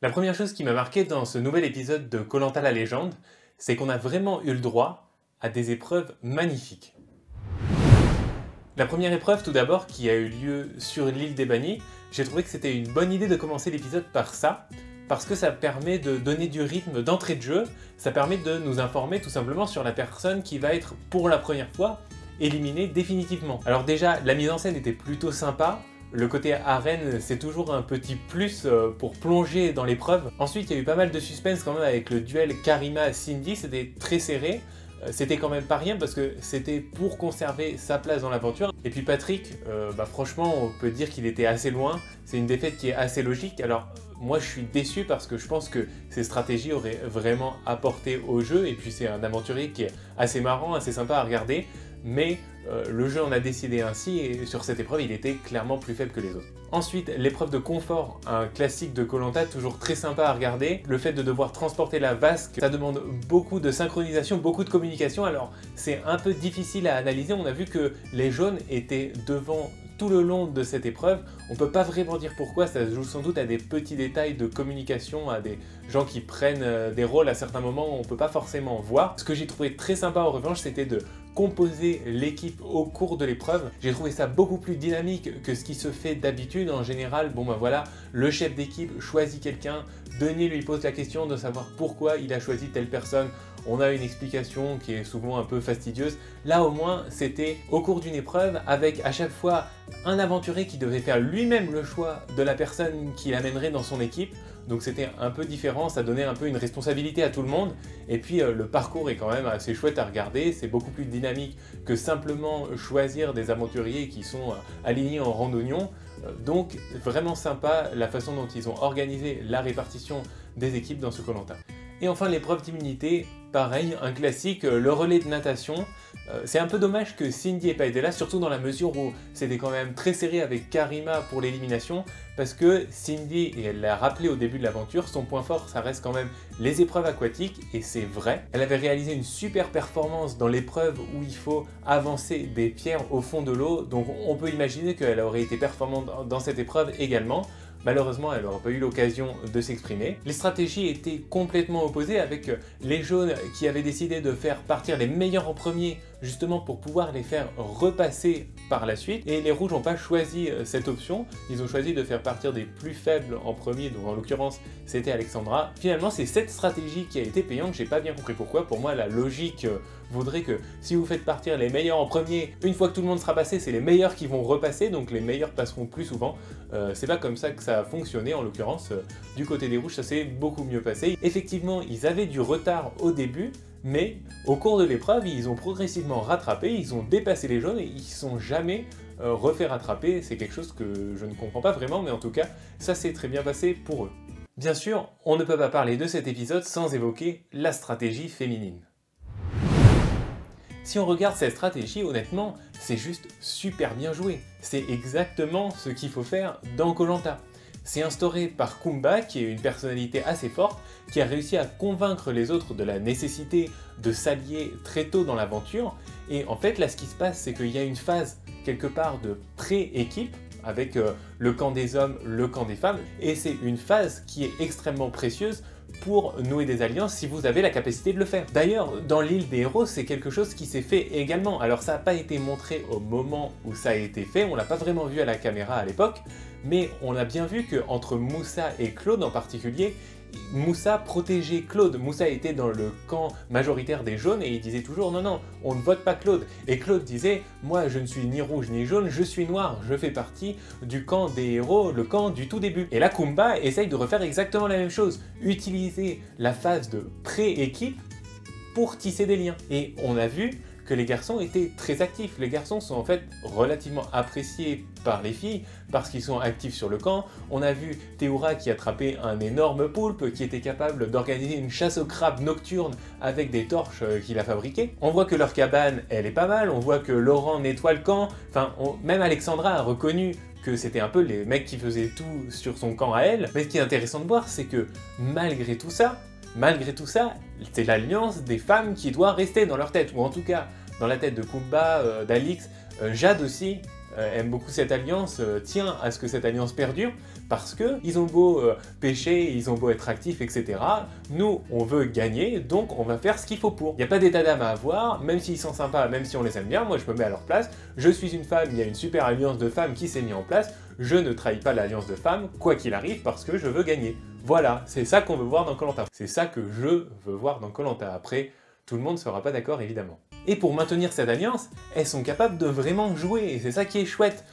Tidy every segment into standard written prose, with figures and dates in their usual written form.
La première chose qui m'a marqué dans ce nouvel épisode de koh la légende, c'est qu'on a vraiment eu le droit à des épreuves magnifiques. La première épreuve tout d'abord qui a eu lieu sur l'île des Bannis, j'ai trouvé que c'était une bonne idée de commencer l'épisode par ça, parce que ça permet de donner du rythme d'entrée de jeu, ça permet de nous informer tout simplement sur la personne qui va être pour la première fois éliminée définitivement. Alors déjà, la mise en scène était plutôt sympa, le côté arène c'est toujours un petit plus pour plonger dans l'épreuve. Ensuite il y a eu pas mal de suspense quand même avec le duel Karima-Cindy, c'était très serré. C'était quand même pas rien parce que c'était pour conserver sa place dans l'aventure. Et puis Patrick, franchement on peut dire qu'il était assez loin, c'est une défaite qui est assez logique. Alors moi je suis déçu parce que je pense que ses stratégies auraient vraiment apporté au jeu, et puis c'est un aventurier qui est assez marrant, assez sympa à regarder, mais le jeu en a décidé ainsi et sur cette épreuve il était clairement plus faible que les autres. Ensuite, l'épreuve de confort, un classique de koh Lanta, toujours très sympa à regarder. Le fait de devoir transporter la vasque, ça demande beaucoup de synchronisation, beaucoup de communication, alors c'est un peu difficile à analyser. On a vu que les jaunes étaient devant tout le long de cette épreuve. On peut pas vraiment dire pourquoi, ça se joue sans doute à des petits détails de communication, à des gens qui prennent des rôles à certains moments où on peut pas forcément voir. Ce que j'ai trouvé très sympa en revanche, c'était de composer l'équipe au cours de l'épreuve. J'ai trouvé ça beaucoup plus dynamique que ce qui se fait d'habitude. En général, le chef d'équipe choisit quelqu'un, Denis lui pose la question de savoir pourquoi il a choisi telle personne. On a une explication qui est souvent un peu fastidieuse. Là au moins, c'était au cours d'une épreuve avec à chaque fois un aventurier qui devait faire lui-même le choix de la personne qu'il amènerait dans son équipe. Donc c'était un peu différent, ça donnait un peu une responsabilité à tout le monde. Et puis le parcours est quand même assez chouette à regarder, c'est beaucoup plus dynamique que simplement choisir des aventuriers qui sont alignés en rang d'oignon. Donc vraiment sympa la façon dont ils ont organisé la répartition des équipes dans ce koh Lanta. Et enfin l'épreuve d'immunité, pareil, un classique, le relais de natation. C'est un peu dommage que Cindy n'ait pas été là, surtout dans la mesure où c'était quand même très serré avec Karima pour l'élimination, parce que Cindy, et elle l'a rappelé au début de l'aventure, son point fort ça reste quand même les épreuves aquatiques, et c'est vrai. Elle avait réalisé une super performance dans l'épreuve où il faut avancer des pierres au fond de l'eau, donc on peut imaginer qu'elle aurait été performante dans cette épreuve également. Malheureusement, elle n'aura pas eu l'occasion de s'exprimer. Les stratégies étaient complètement opposées, avec les jaunes qui avaient décidé de faire partir les meilleurs en premier, justement pour pouvoir les faire repasser par la suite. Et les rouges n'ont pas choisi cette option, ils ont choisi de faire partir des plus faibles en premier, donc en l'occurrence c'était Alexandra. Finalement c'est cette stratégie qui a été payante, j'ai pas bien compris pourquoi. Pour moi la logique voudrait que si vous faites partir les meilleurs en premier, une fois que tout le monde sera passé, c'est les meilleurs qui vont repasser, donc les meilleurs passeront plus souvent. C'est pas comme ça que ça a fonctionné, en l'occurrence du côté des rouges ça s'est beaucoup mieux passé. Effectivement ils avaient du retard au début, mais au cours de l'épreuve, ils ont progressivement rattrapé, ils ont dépassé les jaunes et ils ne sont jamais refait rattraper. C'est quelque chose que je ne comprends pas vraiment, mais en tout cas, ça s'est très bien passé pour eux. Bien sûr, on ne peut pas parler de cet épisode sans évoquer la stratégie féminine. Si on regarde cette stratégie, honnêtement, c'est juste super bien joué. C'est exactement ce qu'il faut faire dans koh Lanta. C'est instauré par Kumba, qui est une personnalité assez forte, qui a réussi à convaincre les autres de la nécessité de s'allier très tôt dans l'aventure. Et en fait, là, ce qui se passe, c'est qu'il y a une phase, quelque part, de pré-équipe, avec le camp des hommes, le camp des femmes, et c'est une phase qui est extrêmement précieuse pour nouer des alliances si vous avez la capacité de le faire. D'ailleurs, dans l'île des héros, c'est quelque chose qui s'est fait également. Alors ça n'a pas été montré au moment où ça a été fait, on l'a pas vraiment vu à la caméra à l'époque, mais on a bien vu qu'entre Moussa et Claude en particulier, Moussa protégeait Claude. Moussa était dans le camp majoritaire des jaunes et il disait toujours non, non, on ne vote pas Claude. Et Claude disait moi je ne suis ni rouge ni jaune, je suis noir, je fais partie du camp des héros, le camp du tout début. Et là Kumba essaye de refaire exactement la même chose, utiliser la phase de pré-équipe pour tisser des liens. Et on a vu que les garçons étaient très actifs. Les garçons sont en fait relativement appréciés par les filles parce qu'ils sont actifs sur le camp. On a vu Théoura qui attrapait un énorme poulpe, qui était capable d'organiser une chasse aux crabes nocturne avec des torches qu'il a fabriquées. On voit que leur cabane, elle est pas mal, on voit que Laurent nettoie le camp, même Alexandra a reconnu que c'était un peu les mecs qui faisaient tout sur son camp à elle. Mais ce qui est intéressant de voir, c'est que malgré tout ça, c'est l'alliance des femmes qui doit rester dans leur tête, ou en tout cas dans la tête de Kumba, d'Alix, Jade aussi, aime beaucoup cette alliance, tient à ce que cette alliance perdure, parce que ils ont beau pécher, ils ont beau être actifs, etc. Nous, on veut gagner, donc on va faire ce qu'il faut pour. Il n'y a pas d'état d'âme à avoir, même s'ils sont sympas, même si on les aime bien, moi je me mets à leur place, je suis une femme, il y a une super alliance de femmes qui s'est mise en place, je ne trahis pas l'alliance de femmes, quoi qu'il arrive, parce que je veux gagner. Voilà, c'est ça qu'on veut voir dans Koh-Lanta. C'est ça que je veux voir dans Koh-Lanta. Après, tout le monde ne sera pas d'accord, évidemment. Et pour maintenir cette alliance, elles sont capables de vraiment jouer, et c'est ça qui est chouette.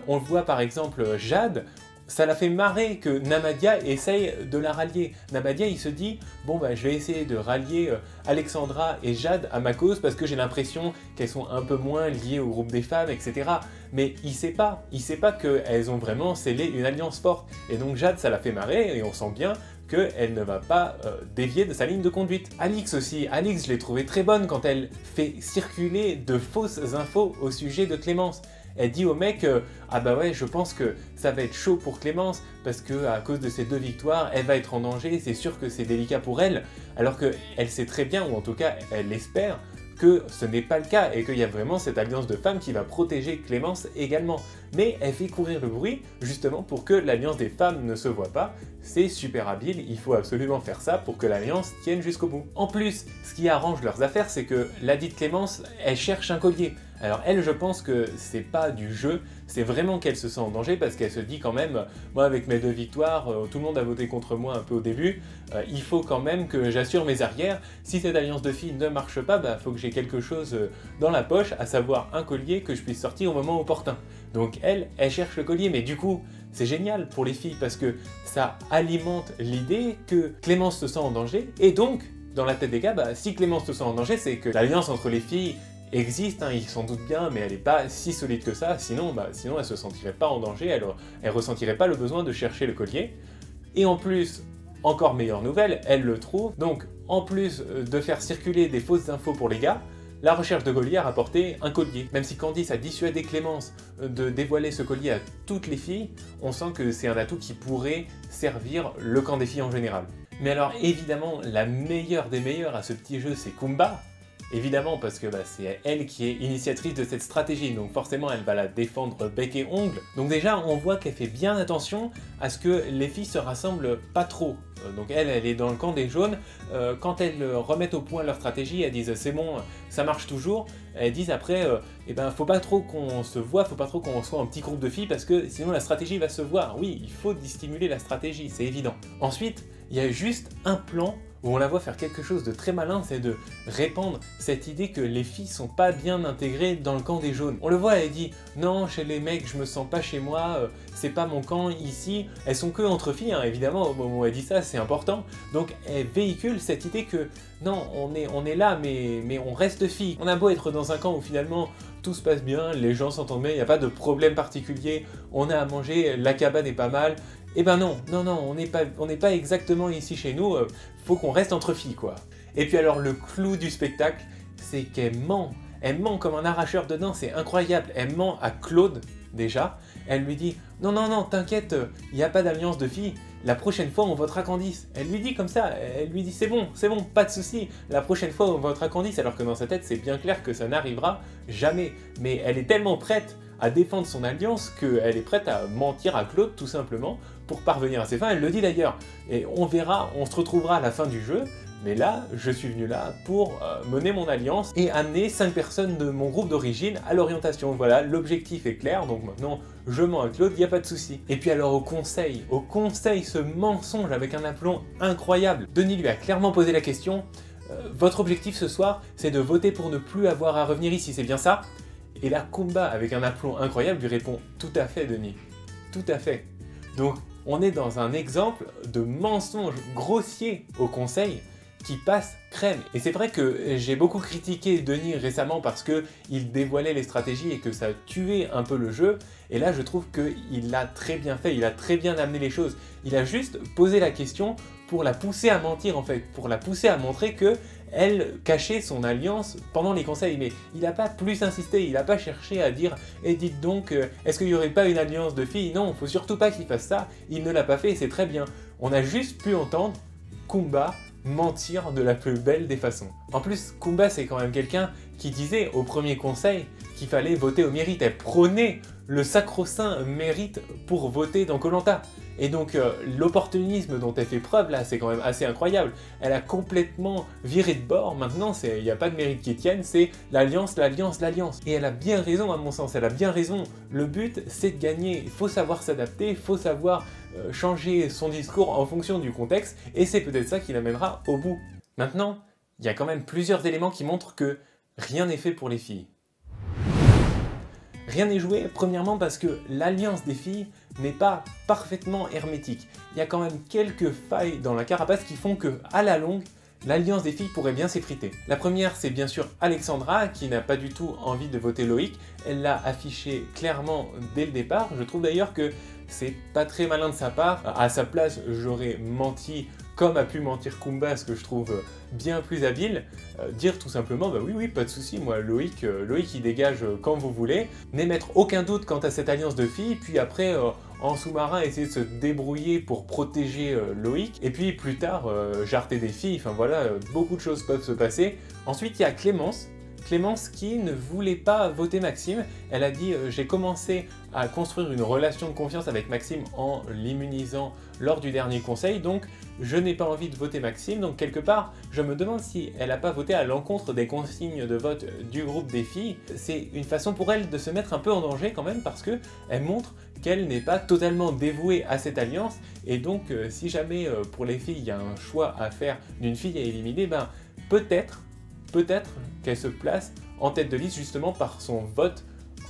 On le voit par exemple, Jade, ça l'a fait marrer que Namadia essaye de la rallier. Namadia, il se dit, bon bah je vais essayer de rallier Alexandra et Jade à ma cause parce que j'ai l'impression qu'elles sont un peu moins liées au groupe des femmes, etc. Mais il sait pas qu'elles ont vraiment scellé une alliance forte. Et donc Jade, ça l'a fait marrer et on sent bien qu'elle ne va pas dévier de sa ligne de conduite. Alix aussi, Alix je l'ai trouvée très bonne quand elle fait circuler de fausses infos au sujet de Clémence. Elle dit au mec ah bah ouais, je pense que ça va être chaud pour Clémence parce que à cause de ces 2 victoires, elle va être en danger, c'est sûr que c'est délicat pour elle, alors qu'elle sait très bien, ou en tout cas elle espère, que ce n'est pas le cas et qu'il y a vraiment cette alliance de femmes qui va protéger Clémence également. Mais elle fait courir le bruit justement pour que l'alliance des femmes ne se voit pas. C'est super habile, il faut absolument faire ça pour que l'alliance tienne jusqu'au bout. En plus, ce qui arrange leurs affaires, c'est que la dite Clémence, elle cherche un collier. Alors elle, je pense que c'est pas du jeu, c'est vraiment qu'elle se sent en danger parce qu'elle se dit quand même, moi avec mes 2 victoires, tout le monde a voté contre moi un peu au début, il faut quand même que j'assure mes arrières. Si cette alliance de filles ne marche pas, bah faut que j'ai quelque chose dans la poche, à savoir un collier que je puisse sortir au moment opportun. Donc elle cherche le collier, mais du coup, c'est génial pour les filles parce que ça alimente l'idée que Clémence se sent en danger, et donc, dans la tête des gars, bah, si Clémence se sent en danger, c'est que l'alliance entre les filles existe, hein, ils s'en doutent bien, mais elle n'est pas si solide que ça, sinon elle se sentirait pas en danger, elle ressentirait pas le besoin de chercher le collier. Et en plus, encore meilleure nouvelle, elle le trouve, donc en plus de faire circuler des fausses infos pour les gars, la recherche de collier a rapporté un collier. Même si Candice a dissuadé Clémence de dévoiler ce collier à toutes les filles, on sent que c'est un atout qui pourrait servir le camp des filles en général. Mais alors évidemment, la meilleure des meilleures à ce petit jeu, c'est Kumba. Évidemment, parce que c'est elle qui est initiatrice de cette stratégie, donc forcément elle va la défendre bec et ongle. Donc déjà, on voit qu'elle fait bien attention à ce que les filles se rassemblent pas trop. Donc elle est dans le camp des jaunes. Quand elles remettent au point leur stratégie, elles disent c'est bon, ça marche toujours. Elles disent après, eh ben faut pas trop qu'on se voit, faut pas trop qu'on soit un petit groupe de filles parce que sinon la stratégie va se voir. Oui, il faut stimuler la stratégie, c'est évident. Ensuite, il y a juste un plan où on la voit faire quelque chose de très malin, c'est de répandre cette idée que les filles sont pas bien intégrées dans le camp des jaunes. On le voit, elle dit « Non, chez les mecs, je me sens pas chez moi, c'est pas mon camp ici. » Elles sont que entre filles, hein, évidemment, au moment où elle dit ça, c'est important. Donc elle véhicule cette idée que non, on est là, mais on reste filles. On a beau être dans un camp où finalement tout se passe bien, les gens s'entendent bien, il n'y a pas de problème particulier, on a à manger, la cabane est pas mal. Eh ben non, on n'est pas exactement ici chez nous, faut qu'on reste entre filles quoi. Et puis alors le clou du spectacle, c'est qu'elle ment comme un arracheur de dents, c'est incroyable, elle ment à Claude déjà, elle lui dit non, t'inquiète, il n'y a pas d'alliance de filles, la prochaine fois on votera Candice. Elle lui dit comme ça, elle lui dit c'est bon, pas de souci, la prochaine fois on votera Candice, alors que dans sa tête c'est bien clair que ça n'arrivera jamais. Mais elle est tellement prête à défendre son alliance qu'elle est prête à mentir à Claude tout simplement pour parvenir à ses fins. Elle le dit d'ailleurs, et on verra, on se retrouvera à la fin du jeu, mais là, je suis venu là pour mener mon alliance et amener 5 personnes de mon groupe d'origine à l'orientation. Voilà, l'objectif est clair, donc maintenant je mens à Claude, il n'y a pas de souci. Et puis alors au conseil, ce mensonge avec un aplomb incroyable. Denis lui a clairement posé la question, votre objectif ce soir, c'est de voter pour ne plus avoir à revenir ici, c'est bien ça? Et là, Kumba, avec un aplomb incroyable, lui répond « Tout à fait, Denis, tout à fait ». Donc, on est dans un exemple de mensonge grossier au conseil qui passe crème. Et c'est vrai que j'ai beaucoup critiqué Denis récemment parce qu'il dévoilait les stratégies et que ça tuait un peu le jeu. Et là, je trouve qu'il l'a très bien fait, il a très bien amené les choses. Il a juste posé la question pour la pousser à mentir en fait, pour la pousser à montrer que elle cachait son alliance pendant les conseils, mais il n'a pas plus insisté, il n'a pas cherché à dire « Et dites donc, est-ce qu'il n'y aurait pas une alliance de filles ?» Non, il ne faut surtout pas qu'il fasse ça, il ne l'a pas fait et c'est très bien. On a juste pu entendre Kumba mentir de la plus belle des façons. En plus, Kumba c'est quand même quelqu'un qui disait au premier conseil qu'il fallait voter au mérite, elle prônait le sacro-saint mérite pour voter dans koh. Et donc l'opportunisme dont elle fait preuve là, c'est quand même assez incroyable. Elle a complètement viré de bord, maintenant il n'y a pas de mérite qui tienne, c'est l'alliance, l'alliance, l'alliance. Et elle a bien raison à mon sens, elle a bien raison. Le but c'est de gagner, il faut savoir s'adapter, il faut savoir changer son discours en fonction du contexte, et c'est peut-être ça qui l'amènera au bout. Maintenant, il y a quand même plusieurs éléments qui montrent que rien n'est fait pour les filles. Rien n'est joué, premièrement parce que l'alliance des filles n'est pas parfaitement hermétique. Il y a quand même quelques failles dans la carapace qui font que, à la longue, l'alliance des filles pourrait bien s'effriter. La première, c'est bien sûr Alexandra, qui n'a pas du tout envie de voter Loïc. Elle l'a affiché clairement dès le départ. Je trouve d'ailleurs que c'est pas très malin de sa part. À sa place, j'aurais menti comme a pu mentir Kumba, ce que je trouve bien plus habile, dire tout simplement, bah oui, pas de souci, moi, Loïc il dégage quand vous voulez, n'émettre aucun doute quant à cette alliance de filles, puis après, en sous-marin, essayer de se débrouiller pour protéger Loïc, et puis plus tard, jarter des filles, enfin voilà, beaucoup de choses peuvent se passer. Ensuite, il y a Clémence qui ne voulait pas voter Maxime. Elle a dit j'ai commencé à construire une relation de confiance avec Maxime en l'immunisant lors du dernier conseil, donc je n'ai pas envie de voter Maxime. Donc quelque part, je me demande si elle n'a pas voté à l'encontre des consignes de vote du groupe des filles. C'est une façon pour elle de se mettre un peu en danger quand même, parce qu'elle montre qu'elle n'est pas totalement dévouée à cette alliance, et donc si jamais pour les filles il y a un choix à faire d'une fille à éliminer, ben peut-être qu'elle se place en tête de liste justement par son vote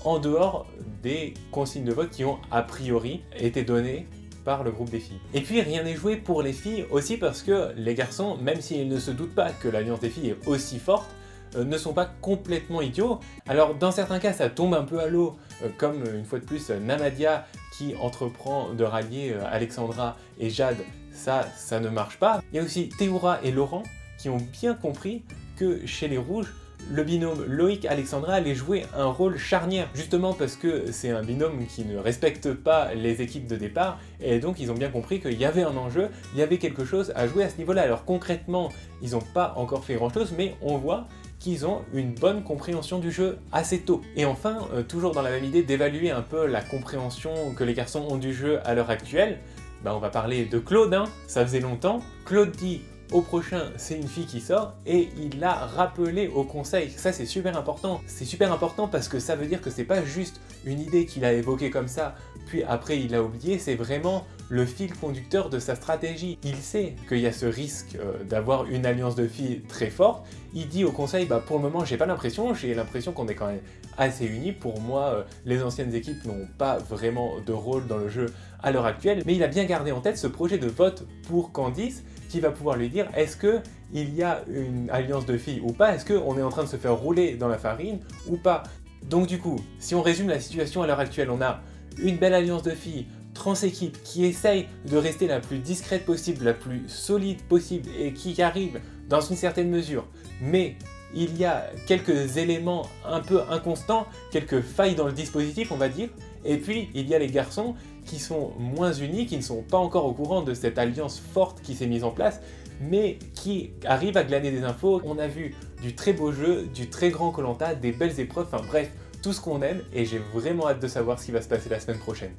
en dehors des consignes de vote qui ont a priori été données par le groupe des filles. Et puis rien n'est joué pour les filles aussi parce que les garçons, même s'ils ne se doutent pas que l'alliance des filles est aussi forte, ne sont pas complètement idiots. Alors dans certains cas ça tombe un peu à l'eau, comme une fois de plus Namadia qui entreprend de rallier Alexandra et Jade, ça ne marche pas. Il y a aussi Théoura et Laurent qui ont bien compris que chez les rouges, le binôme Loïc-Alexandra allait jouer un rôle charnière, justement parce que c'est un binôme qui ne respecte pas les équipes de départ, et donc ils ont bien compris qu'il y avait un enjeu, il y avait quelque chose à jouer à ce niveau-là. Alors concrètement, ils n'ont pas encore fait grand-chose, mais on voit qu'ils ont une bonne compréhension du jeu assez tôt. Et enfin, toujours dans la même idée d'évaluer un peu la compréhension que les garçons ont du jeu à l'heure actuelle, on va parler de Claude, ça faisait longtemps. Claude dit au prochain, c'est une fille qui sort, et il l'a rappelé au conseil. Ça, c'est super important. C'est super important parce que ça veut dire que c'est pas juste une idée qu'il a évoquée comme ça, puis après il l'a oublié, c'est vraiment le fil conducteur de sa stratégie. Il sait qu'il y a ce risque d'avoir une alliance de filles très forte. Il dit au conseil, pour le moment, j'ai pas l'impression, j'ai l'impression qu'on est quand même assez unis. Pour moi, les anciennes équipes n'ont pas vraiment de rôle dans le jeu à l'heure actuelle, mais il a bien gardé en tête ce projet de vote pour Candice, qui va pouvoir lui dire est-ce qu'il y a une alliance de filles ou pas, est-ce qu'on est en train de se faire rouler dans la farine ou pas. Donc du coup, si on résume la situation à l'heure actuelle, on a une belle alliance de filles, trans-équipe qui essaye de rester la plus discrète possible, la plus solide possible et qui arrive dans une certaine mesure, mais il y a quelques éléments un peu inconstants, quelques failles dans le dispositif on va dire, et puis il y a les garçons qui sont moins unis, qui ne sont pas encore au courant de cette alliance forte qui s'est mise en place, mais qui arrivent à glaner des infos. On a vu du très beau jeu, du très grand koh-lanta, des belles épreuves, enfin bref, tout ce qu'on aime, et j'ai vraiment hâte de savoir ce qui va se passer la semaine prochaine.